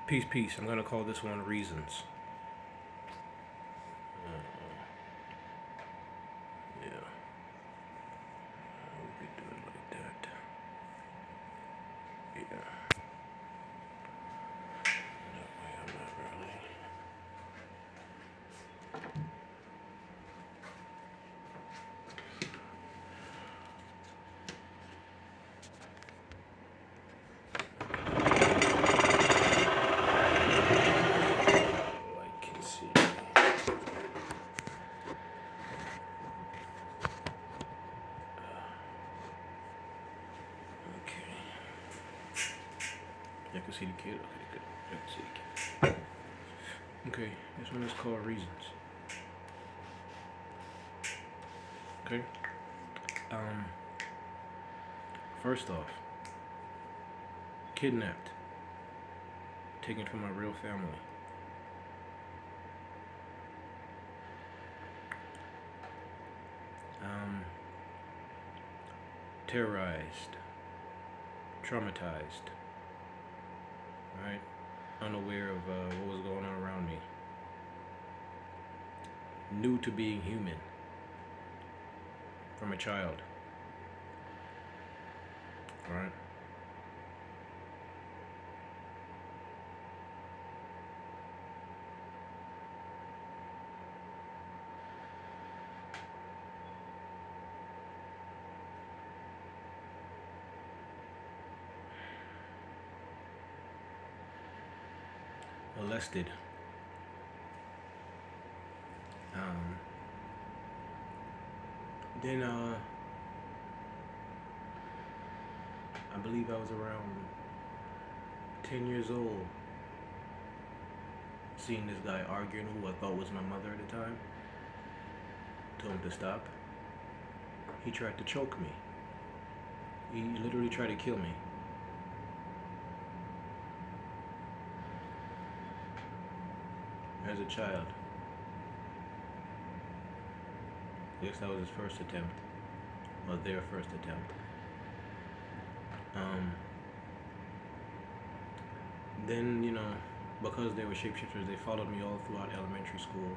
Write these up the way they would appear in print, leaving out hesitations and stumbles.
Peace, peace. I'm gonna call this one reasons. Yeah, we could do it like that. Yeah, that way I'm not really. Oh, I can see. Okay. I can see the kid. Okay, good. I can see the kid. Okay, this one is called reasons. Okay. Um. First off, kidnapped, taken from my real family. Terrorized, traumatized, right? Unaware of what was going on around me. New to being human from a child, right? Molested. Um, then I believe I was around 10 years old, seeing this guy arguing who I thought was my mother at the time. Told him to stop. He tried to choke me. He literally tried to kill me. As a child. I guess that was his first attempt. Or their first attempt. Then, because they were shapeshifters, they followed me all throughout elementary school.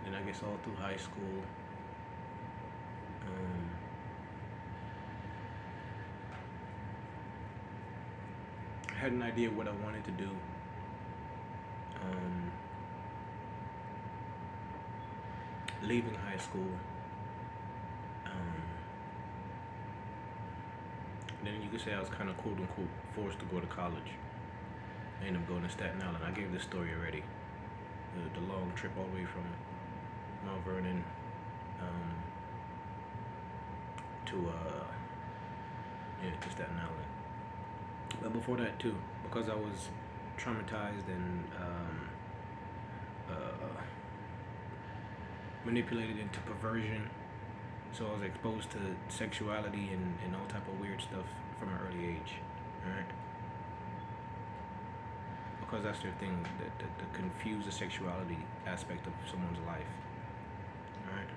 Then I guess all through high school. I had an idea what I wanted to do. Leaving high school. Then you could say I was kind of quote unquote forced to go to college. I ended up going to Staten Island. I gave this story already. The long trip all the way from Mount Vernon to Staten Island. But before that too, because I was traumatized and manipulated into perversion, so I was exposed to sexuality and all type of weird stuff from an early age. Alright? Because that's their thing, to confuse the sexuality aspect of someone's life. Alright?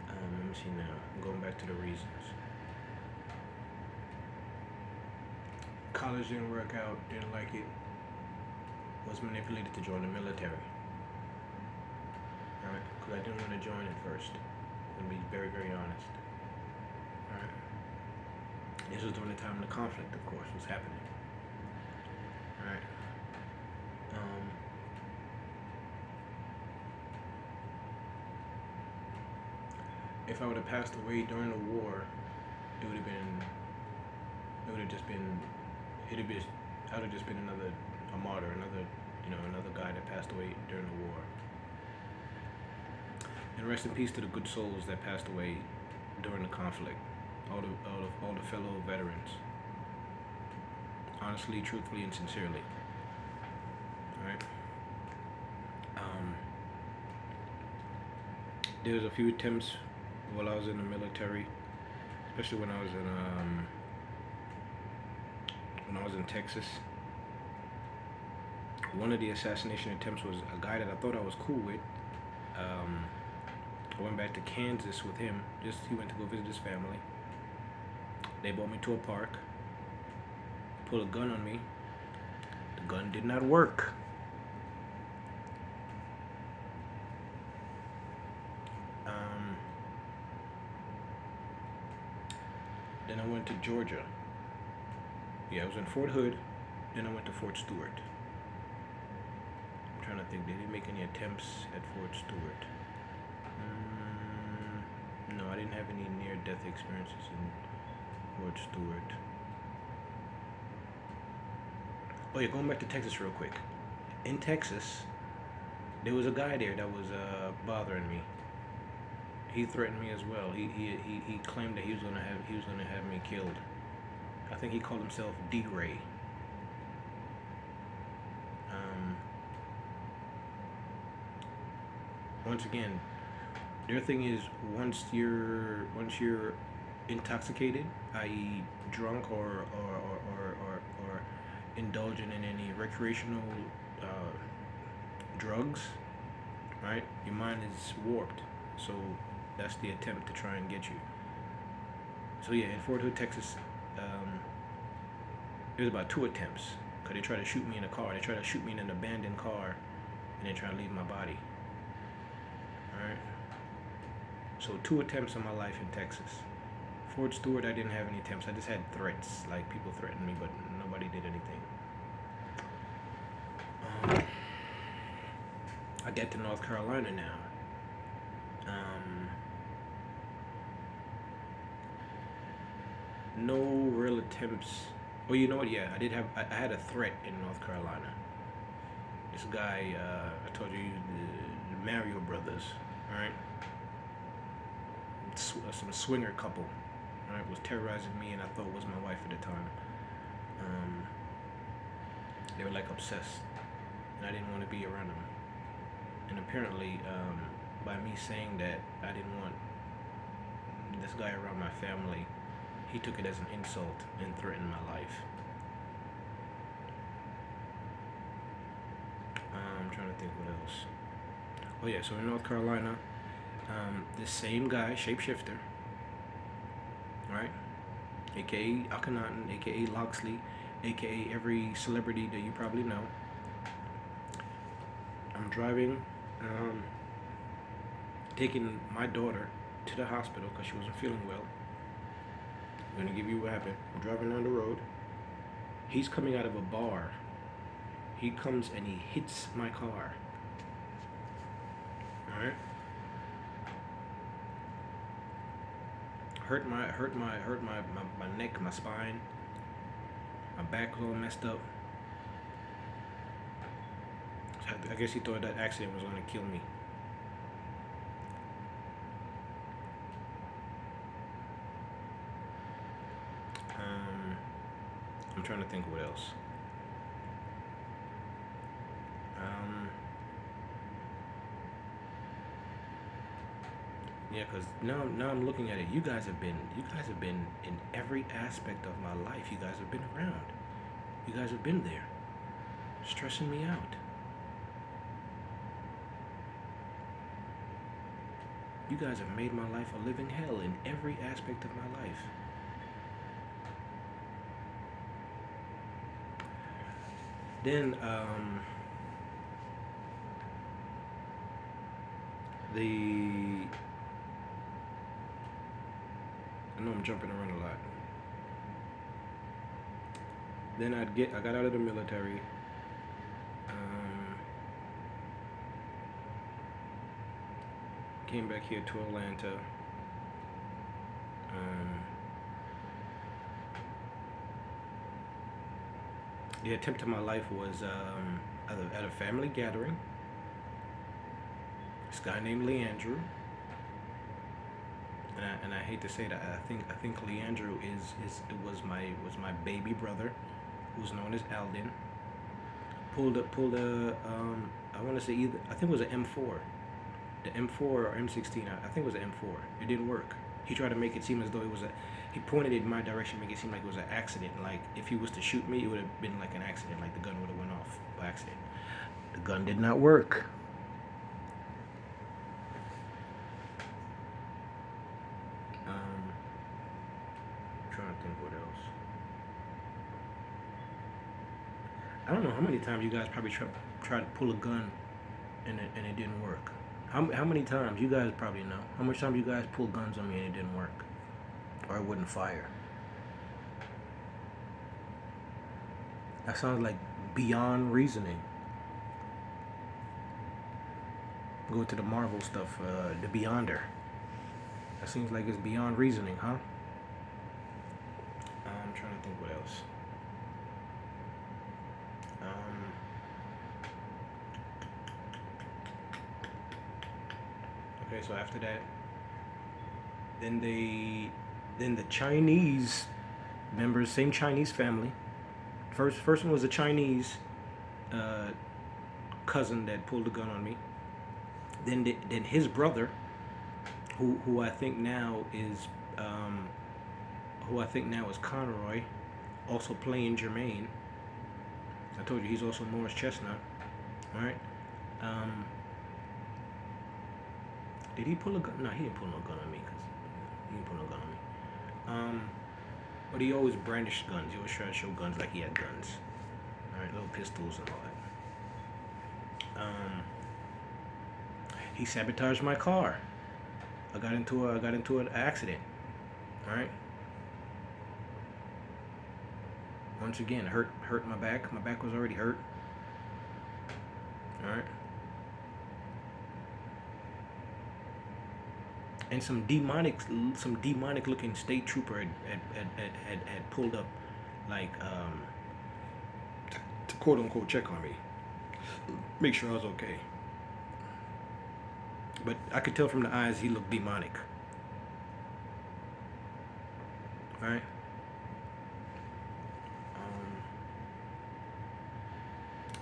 Let me see now. I'm going back to the reasons. College didn't work out, didn't like it. Was manipulated to join the military. Alright? Because I didn't want to join it first. I'm going to be very, very honest. Alright? This was during the time the conflict, of course, was happening. Alright? If I would have passed away during the war, I would have just been another, a martyr, another guy that passed away during the war. And rest in peace to the good souls that passed away during the conflict. All the fellow veterans. Honestly, truthfully, and sincerely. Alright? There was a few attempts while I was in the military, especially when I was in Texas. One of the assassination attempts was a guy that I thought I was cool with. I went back to Kansas with him. He went to go visit his family. They brought me to a park, pulled a gun on me. The gun did not work. Then I went to Georgia. Yeah, I was in Fort Hood. Then I went to Fort Stewart. I'm trying to think, did they make any attempts at Fort Stewart? No, I didn't have any near-death experiences in Fort Stewart. Oh yeah, going back to Texas real quick. In Texas, there was a guy there that was bothering me. He threatened me as well. He claimed that he was gonna have me killed. I think he called himself D-Ray. Once again, their thing is once you're intoxicated, i.e., drunk or indulging in any recreational drugs, right? Your mind is warped. So that's the attempt to try and get you. So yeah, in Fort Hood, Texas, there was about 2 attempts. Cause they tried to shoot me in a car. They tried to shoot me in an abandoned car, and they tried to leave my body. All right. So 2 attempts on my life in Texas. Fort Stewart, I didn't have any attempts. I just had threats. Like people threatened me, but nobody did anything. I get to North Carolina now. No real attempts. Well, you know what? Yeah, I had a threat in North Carolina. This guy, I told you, the Mario brothers, right? Some swinger couple, right, was terrorizing me, and I thought was my wife at the time. They were like obsessed, and I didn't want to be around them. And apparently, by me saying that I didn't want this guy around my family, he took it as an insult and threatened my life. I'm trying to think what else. Oh yeah, so in North Carolina, this same guy, shapeshifter, right? AKA Akhenaten, AKA Loxley, AKA every celebrity that you probably know. I'm driving, taking my daughter to the hospital because she wasn't feeling well. I'm gonna give you what happened. I'm driving down the road. He's coming out of a bar. He comes and he hits my car. All right. Hurt my neck, my spine. My back was all messed up. I guess he thought that accident was gonna kill me. I'm trying to think what else. Yeah, cause now I'm looking at it. You guys have been in every aspect of my life. You guys have been around. You guys have been there, stressing me out. You guys have made my life a living hell in every aspect of my life. Then I know I'm jumping around a lot. Then I got out of the military. Came back here to Atlanta. The attempt of my life was at a family gathering. This guy named Leandrew, and I hate to say that, I think Leandrew was my baby brother, who's known as Alden. Pulled a I want to say either, I think it was an M4, the M4 or M16. I think it was an M4. It didn't work. He tried to make it seem as though it was he pointed it in my direction, make it seem like it was an accident. Like if he was to shoot me, it would have been like an accident, like the gun would have went off by accident. The gun did not work. Trying trying to think what else. I don't know how many times you guys probably tried to pull a gun and it didn't work. How many times you guys probably know? How much time you guys pulled guns on me and it didn't work, or it wouldn't fire? That sounds like beyond reasoning. Go to the Marvel stuff, the Beyonder. That seems like it's beyond reasoning, huh? I'm trying to think what else. Okay, so after that, then the Chinese members, same Chinese family. First one was a Chinese cousin that pulled a gun on me. Then his brother, who I think now is Conroy, also playing Jermaine. I told you he's also Morris Chestnut. All right. Did he pull a gun? No, he didn't pull no gun on me, cause he didn't pull no gun on me. But he always brandished guns. He always tried to show guns like he had guns. All right, little pistols and all that. He sabotaged my car. I got into an accident. All right. Once again, hurt my back. My back was already hurt. All right. And some demonic looking state trooper had pulled up, like to quote unquote check on me, make sure I was okay. But I could tell from the eyes he looked demonic. All right.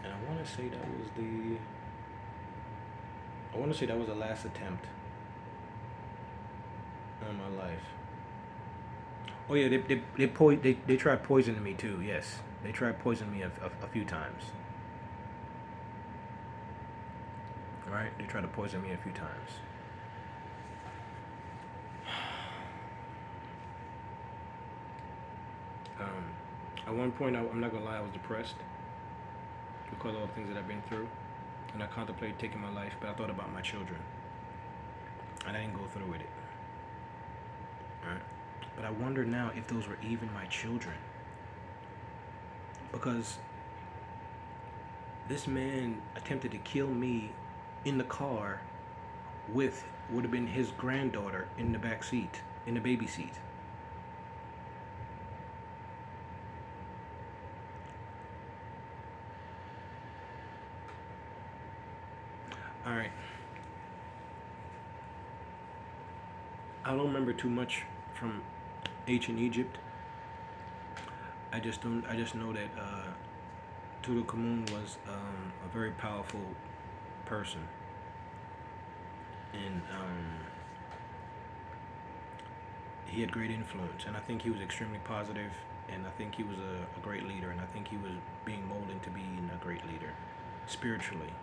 And I want to say that was the last attempt on my life. Oh yeah, they tried poisoning me too. Yes, they tried poisoning me a few times. All right, they tried to poison me a few times. At one point, I'm not gonna lie, I was depressed because of all the things that I've been through, and I contemplated taking my life. But I thought about my children, and I didn't go through with it. Right. But I wonder now if those were even my children. Because this man attempted to kill me in the car with would have been his granddaughter in the back seat, in the baby seat. All right. I don't remember too much from ancient Egypt. I just know that Tutankhamun was a very powerful person, and he had great influence. And I think he was extremely positive, and I think he was a great leader, and I think he was being molded to be a great leader, spiritually.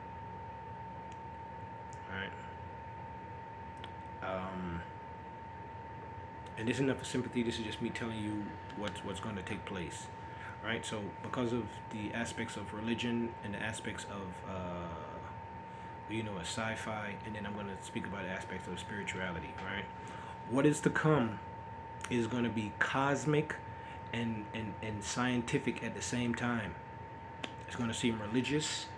All right. And this is enough for sympathy. This is just me telling you what's going to take place, right? So because of the aspects of religion and the aspects of a sci-fi, and then I'm going to speak about the aspects of spirituality, right? What is to come is going to be cosmic and scientific at the same time. It's going to seem religious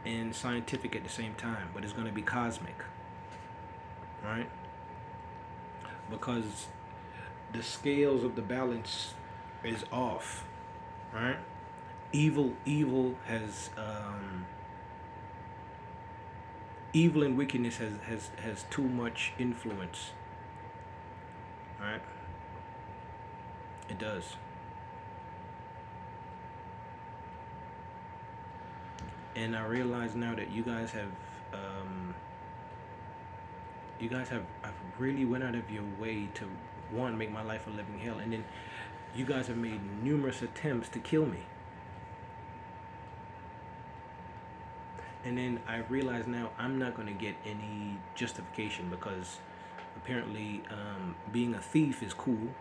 and scientific at the same time, but it's going to be cosmic, right? Because the scales of the balance is off, right? Evil and wickedness has too much influence, right? It does. And I realize now that you guys have really went out of your way to, one, make my life a living hell, and then you guys have made numerous attempts to kill me. And then I realize now I'm not going to get any justification, because apparently being a thief is cool.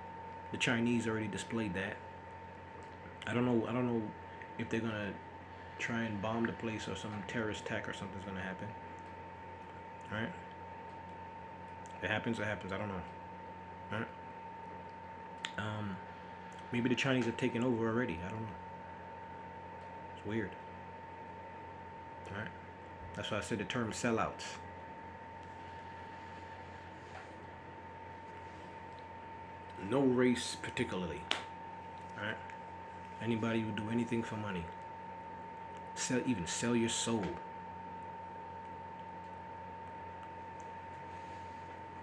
The Chinese already displayed that. I don't know. I don't know if they're gonna try and bomb the place or some terrorist attack or something's gonna happen. All right. If it happens, it happens. I don't know. All right. Um, Maybe the Chinese have taken over already. I don't know. It's weird. All right. That's why I said the term sellouts. No race particularly. All right. Anybody who do anything for money. Even sell your soul.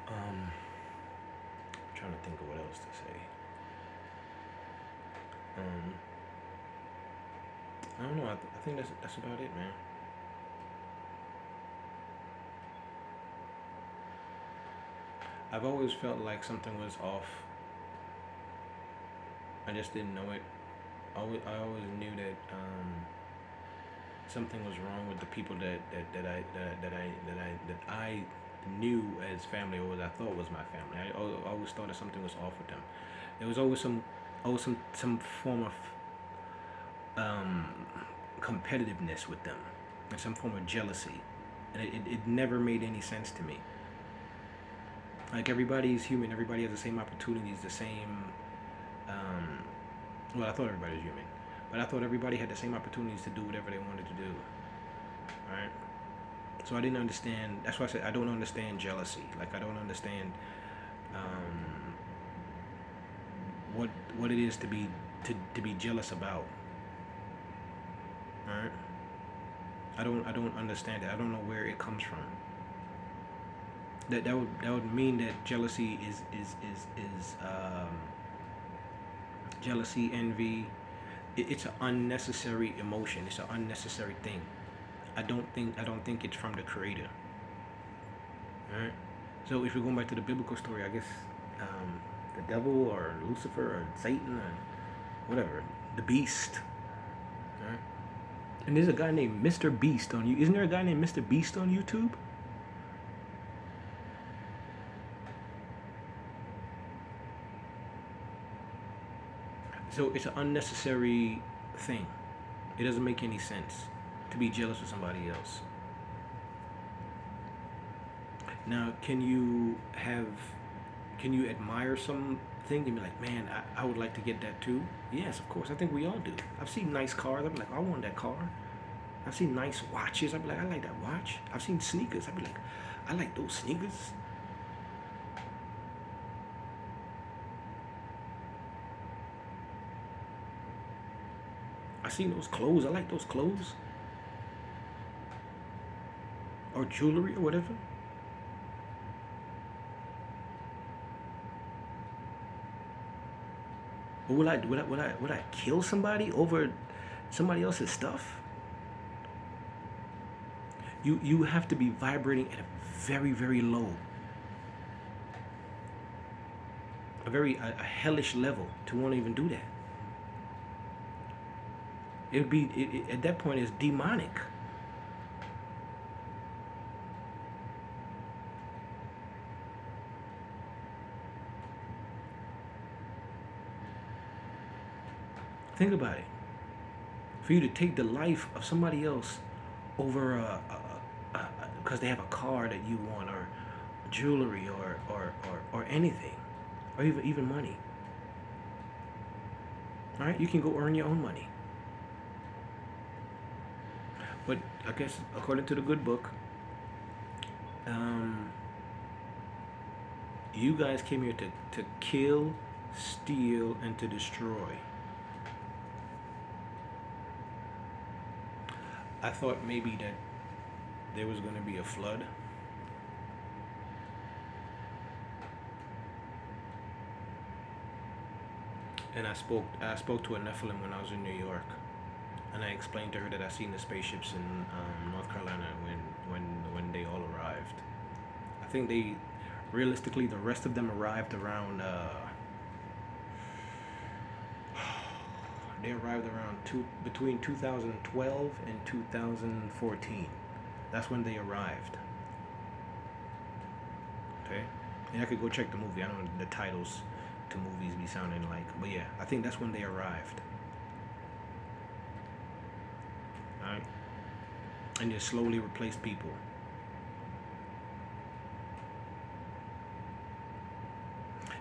I'm trying to think of what else to say. I don't know. I think that's about it, man. I've always felt like something was off. I just didn't know it. I always knew that something was wrong with the people that I knew as family, or I thought was my family. I always thought that something was off with them. There was always some form of competitiveness with them, and some form of jealousy, and it never made any sense to me. Like, everybody's human, everybody has the same opportunities, the same. Well, I thought everybody was human, but I thought everybody had the same opportunities to do whatever they wanted to do. All right. So I didn't understand. That's why I said I don't understand jealousy. Like, I don't understand what it is to be jealous about. All right. I don't understand it. I don't know where it comes from. That would mean that jealousy is jealousy, envy. It's an unnecessary emotion. It's an unnecessary thing. I don't think it's from the Creator. All right. So if we're going back to the biblical story, I guess the devil or Lucifer or Satan or whatever, the beast. All right. And there's a guy named Mr. Beast on you. Isn't there a guy named Mr. Beast on YouTube? So it's an unnecessary thing. It doesn't make any sense to be jealous of somebody else. Now, can you admire something and be like, man, I would like to get that too? Yes, of course. I think we all do. I've seen nice cars. I'm like, I want that car. I've seen nice watches. I'd be like, I like that watch. I've seen sneakers. I'd be like, I like those sneakers. I seen those clothes. I like those clothes. Or jewelry or whatever. But would I kill somebody over somebody else's stuff? You have to be vibrating at a very, very low, a hellish level to want to even do that. It'd be at that point it's demonic. Think about it. For you to take the life of somebody else over because they have a car that you want, or jewelry, or anything, or even money. All right, you can go earn your own money. But I guess according to the good book, you guys came here to kill, steal, and to destroy. I thought maybe that there was going to be a flood. And I spoke to a Nephilim when I was in New York, and I explained to her that I seen the spaceships in North Carolina when they all arrived. I think realistically, the rest of them arrived around. They arrived around between 2012 and 2014. That's when they arrived. Okay, and I could go check the movie. I don't know the titles to movies be sounding like. But yeah, I think that's when they arrived. All right, and just slowly replaced people.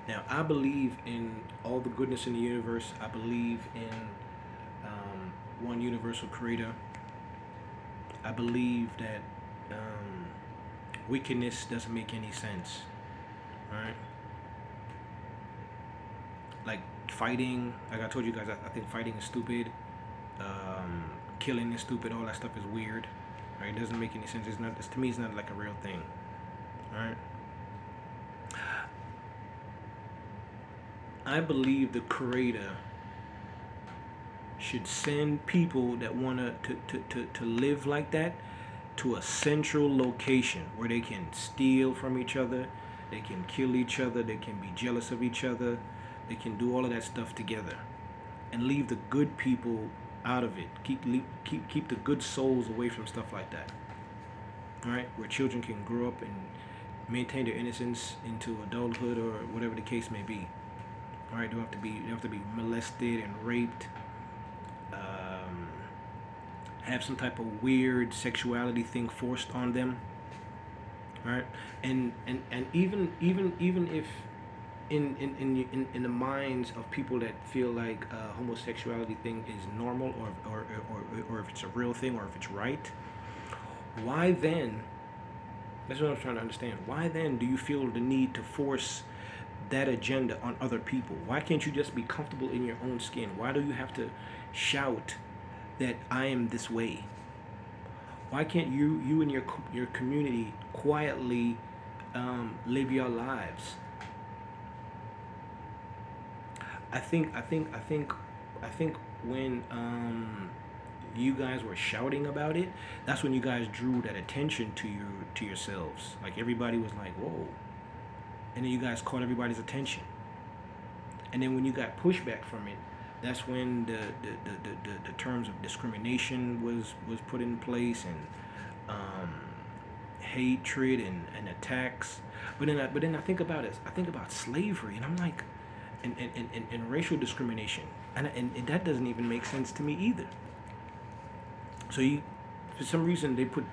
Now, I believe in all the goodness in the universe. I believe in one universal creator. I believe that wickedness doesn't make any sense. Right? Like fighting, like I told you guys, I think fighting is stupid. Killing is stupid. All that stuff is weird. Right? It doesn't make any sense. It's not. To me, it's not like a real thing. Right? I believe the creator should send people that want to live like that to a central location where they can steal from each other, they can kill each other, they can be jealous of each other, they can do all of that stuff together, and leave the good people out of it. Keep the good souls away from stuff like that. All right, where children can grow up and maintain their innocence into adulthood or whatever the case may be. All right, they don't have to be molested and raped. Have some type of weird sexuality thing forced on them. All right, and even if in the minds of people that feel like homosexuality thing is normal or if it's a real thing or if it's right, why then? That's what I'm trying to understand. Why then do you feel the need to force that agenda on other people? Why can't you just be comfortable in your own skin? Why do you have to shout that I am this way? Why can't you and your community quietly live your lives? I think when you guys were shouting about it, that's when you guys drew that attention to yourselves. Like everybody was like, "Whoa." And then you guys caught everybody's attention. And then when you got pushback from it, that's when the terms of discrimination was put in place, and hatred and attacks. But then I think about it. I think about slavery, and I'm like, and racial discrimination, and that doesn't even make sense to me either. So for some reason, they put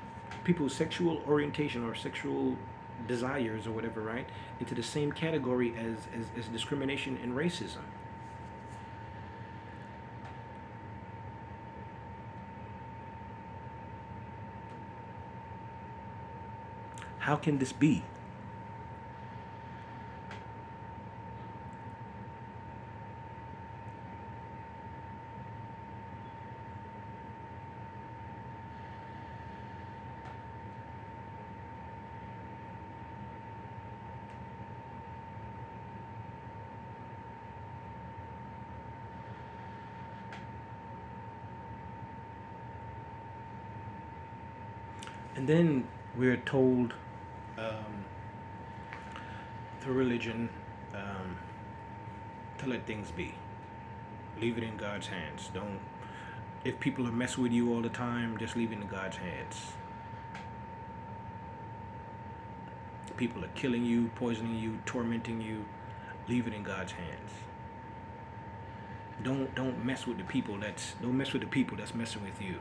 people's sexual orientation or sexual desires or whatever, right, into the same category as discrimination and racism. How can this be? And then we're told through religion to let things be. Leave it in God's hands. Don't. If people are messing with you all the time, just leave it in God's hands. People are killing you, poisoning you, tormenting you. Leave it in God's hands. Don't mess with the people that's messing with you.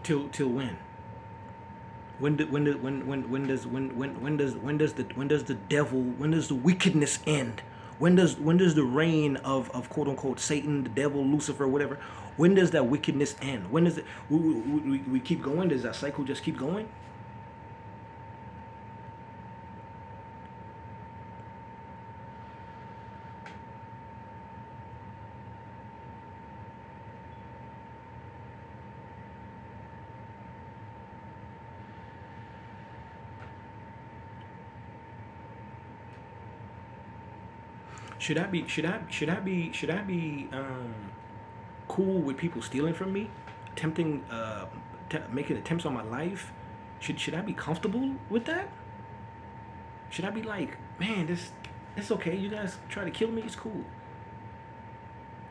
Till when? When does the wickedness end? When does the reign of quote unquote Satan, the devil, Lucifer, whatever? When does that wickedness end? When does it? We keep going? Does that cycle just keep going? Should I be cool with people stealing from me, attempting making attempts on my life? Should I be comfortable with that? Should I be like, man, it's okay. You guys try to kill me, it's cool.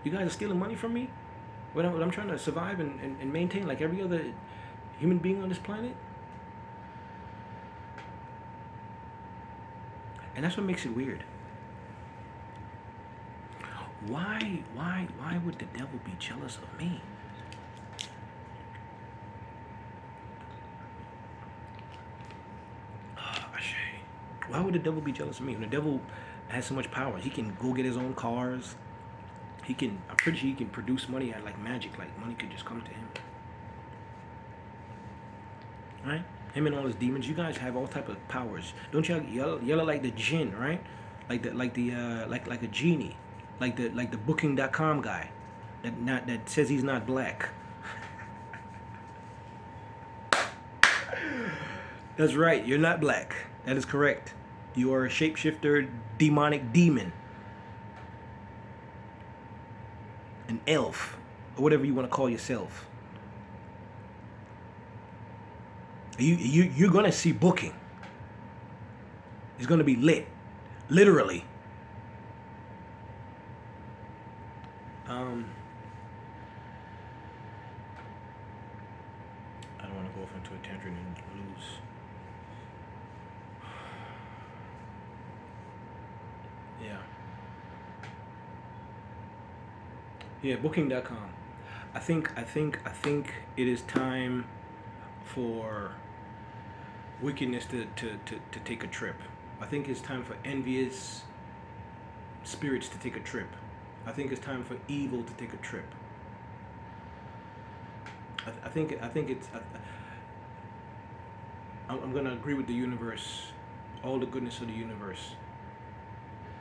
You guys are stealing money from me when I'm trying to survive and maintain like every other human being on this planet. And that's what makes it weird. Why would the devil be jealous of me? Why would the devil be jealous of me? When the devil has so much power, he can go get his own cars. I'm pretty sure he can produce money at like magic. Like money could just come to him. Right? Him and all his demons. You guys have all type of powers. Don't y'all yell like the jinn, right? Like a genie. Like the booking.com guy that says he's not black. That's right, you're not black. That is correct. You are a shapeshifter, demonic demon. An elf, or whatever you want to call yourself. You're gonna see booking. It's gonna be lit, literally. I don't want to go off into a tangent and lose. Yeah, booking.com. I think it is time for wickedness to take a trip. I think it's time for envious spirits to take a trip. I think it's time for evil to take a trip. I think it's. I'm gonna agree with the universe, all the goodness of the universe.